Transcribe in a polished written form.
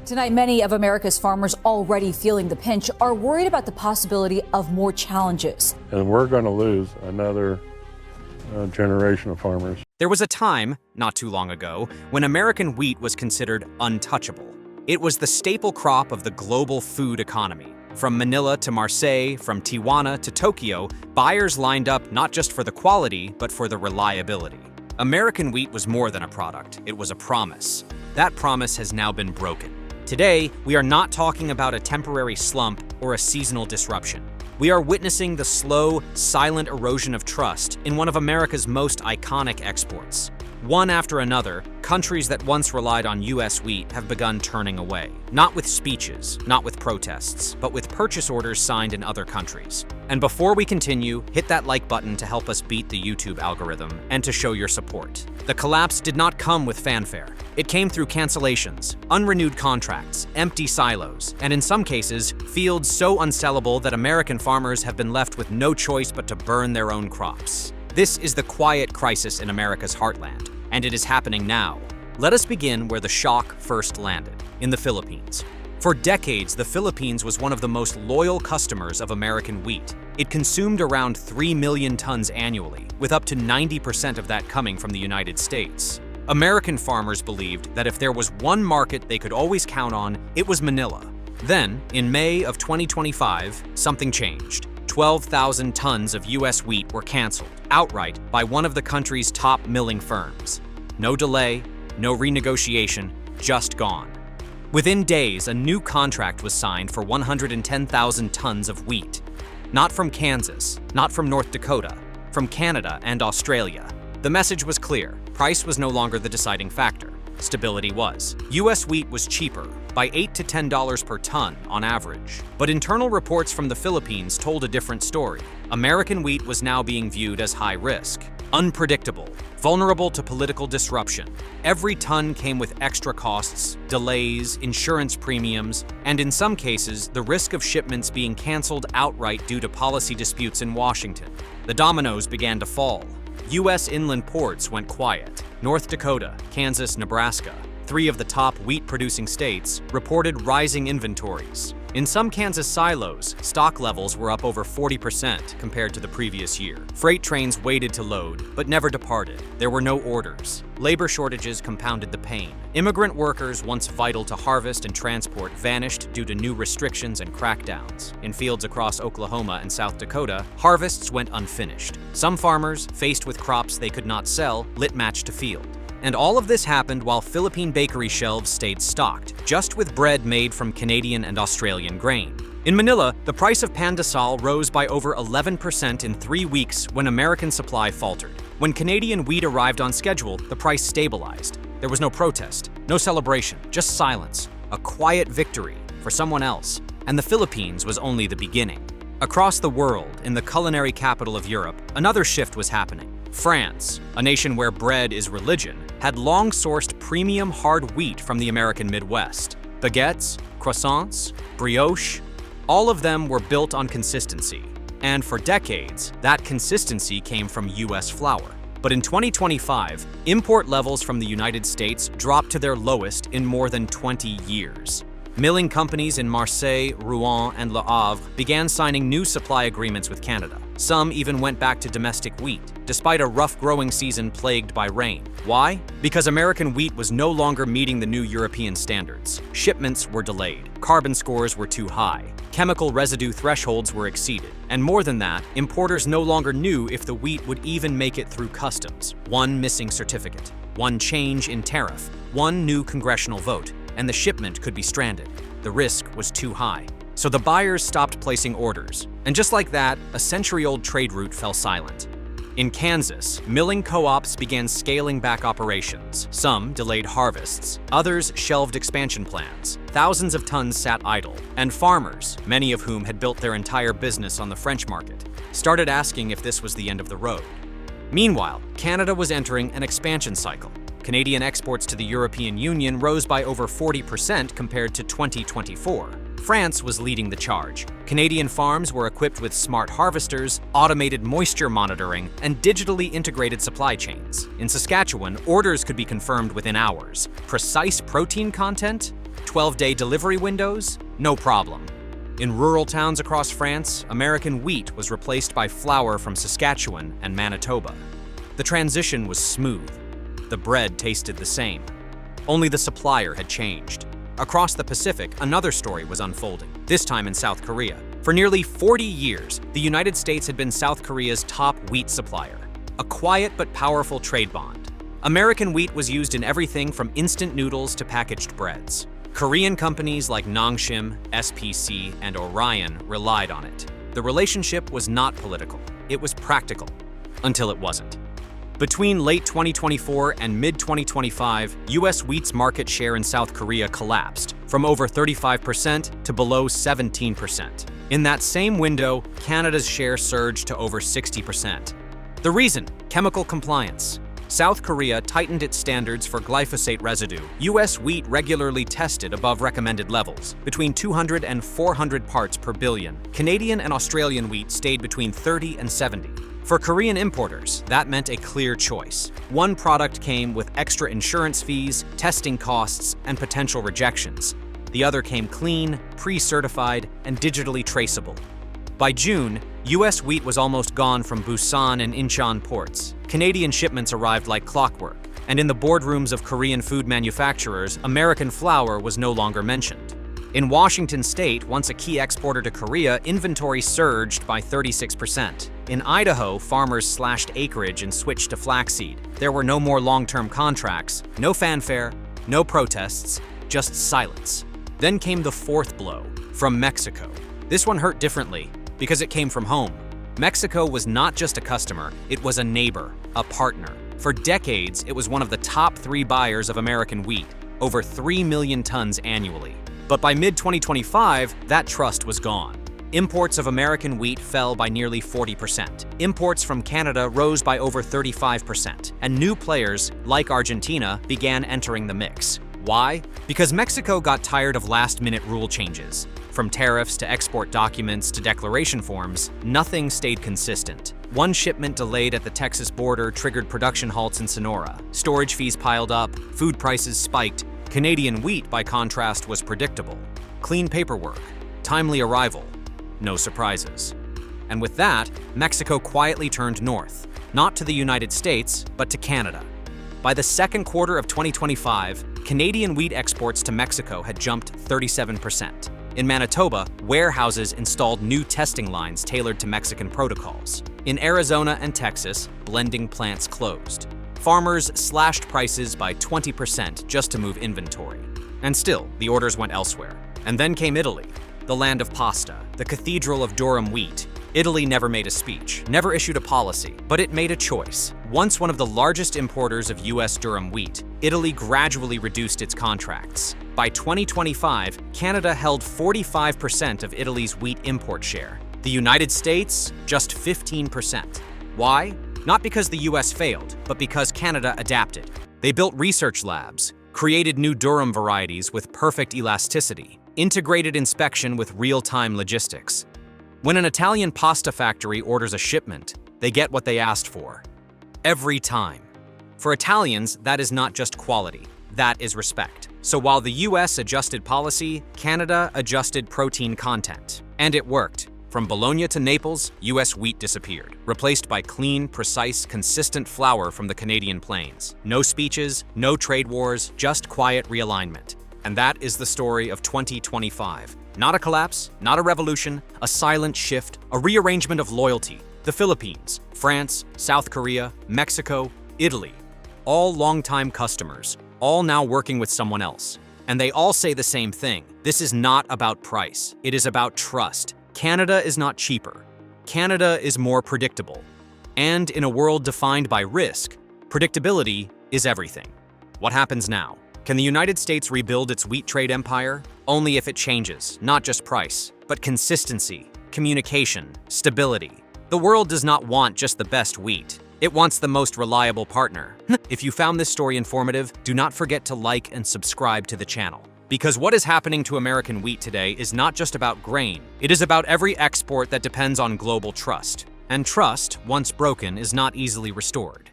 Tonight, many of America's farmers already feeling the pinch are worried about the possibility of more challenges. And we're going to lose another generation of farmers. There was a time, not too long ago, when American wheat was considered untouchable. It was the staple crop of the global food economy. From Manila to Marseille, from Tijuana to Tokyo, buyers lined up not just for the quality, but for the reliability. American wheat was more than a product, it was a promise. That promise has now been broken. Today, we are not talking about a temporary slump or a seasonal disruption. We are witnessing the slow, silent erosion of trust in one of America's most iconic exports. One after another, countries that once relied on U.S. wheat have begun turning away. Not with speeches, not with protests, but with purchase orders signed in other countries. And before we continue, hit that like button to help us beat the YouTube algorithm and to show your support. The collapse did not come with fanfare. It came through cancellations, unrenewed contracts, empty silos, and in some cases, fields so unsellable that American farmers have been left with no choice but to burn their own crops. This is the quiet crisis in America's heartland, and it is happening now. Let us begin where the shock first landed, in the Philippines. For decades, the Philippines was one of the most loyal customers of American wheat. It consumed around 3 million tons annually, with up to 90% of that coming from the United States. American farmers believed that if there was one market they could always count on, it was Manila. Then, in May of 2025, something changed. 12,000 tons of U.S. wheat were canceled outright by one of the country's top milling firms. No delay, no renegotiation, just gone. Within days, a new contract was signed for 110,000 tons of wheat. Not from Kansas, not from North Dakota, from Canada and Australia. The message was clear. Price was no longer the deciding factor. Stability was. U.S. wheat was cheaper, by $8 to $10 per ton on average. But internal reports from the Philippines told a different story. American wheat was now being viewed as high risk, unpredictable, vulnerable to political disruption. Every ton came with extra costs, delays, insurance premiums, and in some cases, the risk of shipments being canceled outright due to policy disputes in Washington. The dominoes began to fall. U.S. inland ports went quiet. North Dakota, Kansas, Nebraska, 3 of the top wheat-producing states, reported rising inventories. In some Kansas silos, stock levels were up over 40% compared to the previous year. Freight trains waited to load, but never departed. There were no orders. Labor shortages compounded the pain. Immigrant workers, once vital to harvest and transport, vanished due to new restrictions and crackdowns. In fields across Oklahoma and South Dakota, harvests went unfinished. Some farmers, faced with crops they could not sell, lit match to field. And all of this happened while Philippine bakery shelves stayed stocked, just with bread made from Canadian and Australian grain. In Manila, the price of pandesal rose by over 11% in 3 weeks when American supply faltered. When Canadian wheat arrived on schedule, the price stabilized. There was no protest, no celebration, just silence. A quiet victory for someone else. And the Philippines was only the beginning. Across the world, in the culinary capital of Europe, another shift was happening. France, a nation where bread is religion, had long sourced premium hard wheat from the American Midwest. Baguettes, croissants, brioche, all of them were built on consistency. And for decades, that consistency came from U.S. flour. But in 2025, import levels from the United States dropped to their lowest in more than 20 years. Milling companies in Marseille, Rouen, and Le Havre began signing new supply agreements with Canada. Some even went back to domestic wheat, despite a rough growing season plagued by rain. Why? Because American wheat was no longer meeting the new European standards. Shipments were delayed, carbon scores were too high, chemical residue thresholds were exceeded, and more than that, importers no longer knew if the wheat would even make it through customs. One missing certificate, one change in tariff, one new congressional vote, and the shipment could be stranded. The risk was too high. So the buyers stopped placing orders. And just like that, a century-old trade route fell silent. In Kansas, milling co-ops began scaling back operations. Some delayed harvests, others shelved expansion plans. Thousands of tons sat idle, and farmers, many of whom had built their entire business on the French market, started asking if this was the end of the road. Meanwhile, Canada was entering an expansion cycle. Canadian exports to the European Union rose by over 40% compared to 2024. France was leading the charge. Canadian farms were equipped with smart harvesters, automated moisture monitoring, and digitally integrated supply chains. In Saskatchewan, orders could be confirmed within hours. Precise protein content? 12-day delivery windows? No problem. In rural towns across France, American wheat was replaced by flour from Saskatchewan and Manitoba. The transition was smooth. The bread tasted the same. Only the supplier had changed. Across the Pacific, another story was unfolding, this time in South Korea. For nearly 40 years, the United States had been South Korea's top wheat supplier, a quiet but powerful trade bond. American wheat was used in everything from instant noodles to packaged breads. Korean companies like Longtime, SPC, and Orion relied on it. The relationship was not political, it was practical, until it wasn't. Between late 2024 and mid-2025, U.S. wheat's market share in South Korea collapsed from over 35% to below 17%. In that same window, Canada's share surged to over 60%. The reason? Chemical compliance. South Korea tightened its standards for glyphosate residue. U.S. wheat regularly tested above recommended levels, between 200 and 400 parts per billion. Canadian and Australian wheat stayed between 30 and 70. For Korean importers, that meant a clear choice. One product came with extra insurance fees, testing costs, and potential rejections. The other came clean, pre-certified, and digitally traceable. By June, U.S. wheat was almost gone from Busan and Incheon ports. Canadian shipments arrived like clockwork, and in the boardrooms of Korean food manufacturers, American flour was no longer mentioned. In Washington state, once a key exporter to Korea, inventory surged by 36%. In Idaho, farmers slashed acreage and switched to flaxseed. There were no more long-term contracts, no fanfare, no protests, just silence. Then came the fourth blow, from Mexico. This one hurt differently, because it came from home. Mexico was not just a customer, it was a neighbor, a partner. For decades, it was one of the top 3 buyers of American wheat, over 3 million tons annually. But by mid-2025, that trust was gone. Imports of American wheat fell by nearly 40%. Imports from Canada rose by over 35%, and new players, like Argentina, began entering the mix. Why? Because Mexico got tired of last-minute rule changes. From tariffs to export documents to declaration forms, nothing stayed consistent. One shipment delayed at the Texas border triggered production halts in Sonora. Storage fees piled up, food prices spiked. Canadian wheat, by contrast, was predictable. Clean paperwork, timely arrival, no surprises. And with that, Mexico quietly turned north, not to the United States, but to Canada. By the second quarter of 2025, Canadian wheat exports to Mexico had jumped 37%. In Manitoba, warehouses installed new testing lines tailored to Mexican protocols. In Arizona and Texas, blending plants closed. Farmers slashed prices by 20% just to move inventory. And still, the orders went elsewhere. And then came Italy, the land of pasta, the cathedral of durum wheat. Italy never made a speech, never issued a policy, but it made a choice. Once one of the largest importers of U.S. durum wheat, Italy gradually reduced its contracts. By 2025, Canada held 45% of Italy's wheat import share. The United States, just 15%. Why? Not because the US failed, but because Canada adapted. They built research labs, created new durum varieties with perfect elasticity, integrated inspection with real-time logistics. When an Italian pasta factory orders a shipment, they get what they asked for. Every time. For Italians, that is not just quality, that is respect. So while the US adjusted policy, Canada adjusted protein content. And it worked. From Bologna to Naples, U.S. wheat disappeared, replaced by clean, precise, consistent flour from the Canadian plains. No speeches, no trade wars, just quiet realignment. And that is the story of 2025. Not a collapse, not a revolution, a silent shift, a rearrangement of loyalty. The Philippines, France, South Korea, Mexico, Italy, all longtime customers, all now working with someone else. And they all say the same thing. This is not about price. It is about trust. Canada is not cheaper. Canada is more predictable. And in a world defined by risk, predictability is everything. What happens now? Can the United States rebuild its wheat trade empire? Only if it changes, not just price, but consistency, communication, stability. The world does not want just the best wheat. It wants the most reliable partner. If you found this story informative, do not forget to like and subscribe to the channel. Because what is happening to American wheat today is not just about grain. It is about every export that depends on global trust. And trust, once broken, is not easily restored.